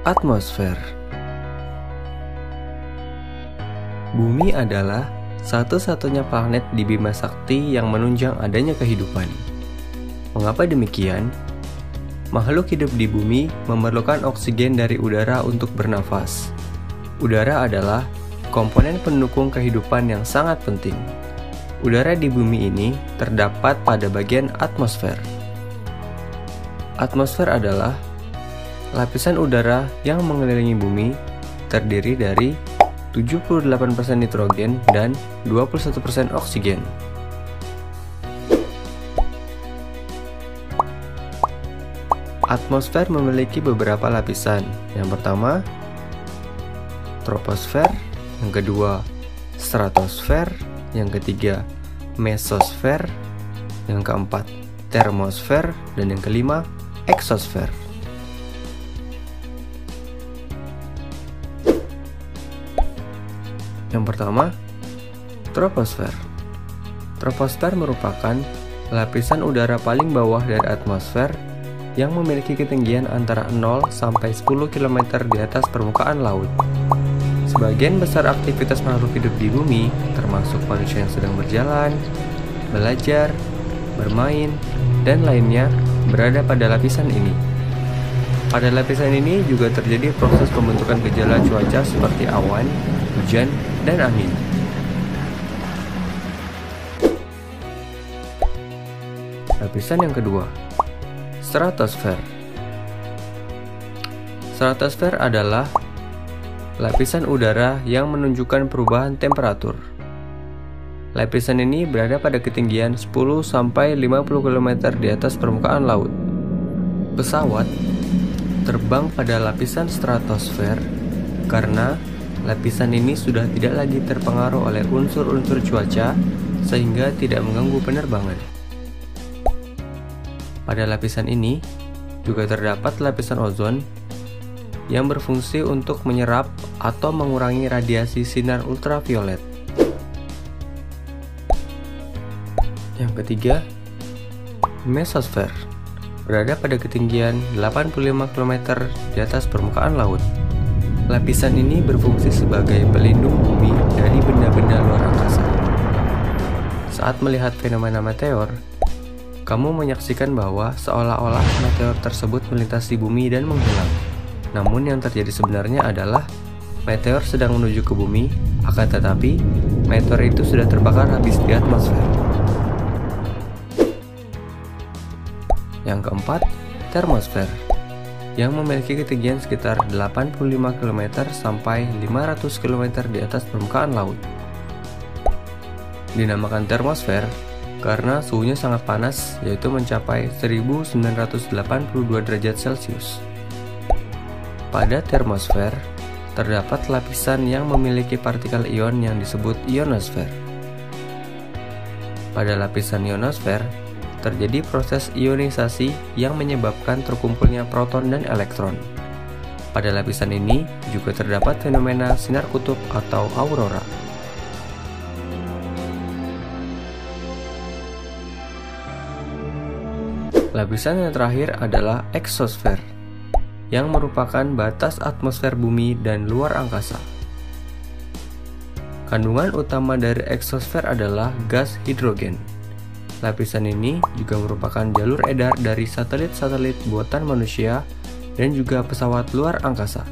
Atmosfer. Bumi adalah satu-satunya planet di Bima Sakti yang menunjang adanya kehidupan. Mengapa demikian? Makhluk hidup di bumi memerlukan oksigen dari udara untuk bernafas. Udara adalah komponen pendukung kehidupan yang sangat penting. Udara di bumi ini terdapat pada bagian atmosfer. Atmosfer adalah lapisan udara yang mengelilingi bumi, terdiri dari 78% nitrogen dan 21% oksigen. Atmosfer memiliki beberapa lapisan. Yang pertama, troposfer, yang kedua, stratosfer, yang ketiga, mesosfer, yang keempat, termosfer, dan yang kelima, eksosfer. Yang pertama, troposfer. Troposfer merupakan lapisan udara paling bawah dari atmosfer yang memiliki ketinggian antara 0 sampai 10 km di atas permukaan laut. Sebagian besar aktivitas makhluk hidup di bumi, termasuk manusia yang sedang berjalan, belajar, bermain, dan lainnya, berada pada lapisan ini. Pada lapisan ini juga terjadi proses pembentukan gejala cuaca seperti awan, hujan, dan angin. Lapisan yang kedua, stratosfer. Stratosfer adalah lapisan udara yang menunjukkan perubahan temperatur. Lapisan ini berada pada ketinggian 10 sampai 50 km di atas permukaan laut. Pesawat terbang pada lapisan stratosfer karena lapisan ini sudah tidak lagi terpengaruh oleh unsur-unsur cuaca sehingga tidak mengganggu penerbangan. Pada lapisan ini juga terdapat lapisan ozon yang berfungsi untuk menyerap atau mengurangi radiasi sinar ultraviolet. Yang ketiga, mesosfer, berada pada ketinggian 85 km di atas permukaan laut. Lapisan ini berfungsi sebagai pelindung bumi dari benda-benda luar angkasa. Saat melihat fenomena meteor, kamu menyaksikan bahwa seolah-olah meteor tersebut melintasi bumi dan menghilang. Namun yang terjadi sebenarnya adalah meteor sedang menuju ke bumi, akan tetapi meteor itu sudah terbakar habis di atmosfer. Yang keempat, termosfer, yang memiliki ketinggian sekitar 85 km sampai 500 km di atas permukaan laut. Dinamakan termosfer karena suhunya sangat panas, yaitu mencapai 1982 derajat Celcius. Pada termosfer, terdapat lapisan yang memiliki partikel ion yang disebut ionosfer. Pada lapisan ionosfer, terjadi proses ionisasi yang menyebabkan terkumpulnya proton dan elektron. Pada lapisan ini juga terdapat fenomena sinar kutub atau aurora. Lapisan yang terakhir adalah eksosfer, yang merupakan batas atmosfer bumi dan luar angkasa. Kandungan utama dari eksosfer adalah gas hidrogen. Lapisan ini juga merupakan jalur edar dari satelit-satelit buatan manusia dan juga pesawat luar angkasa.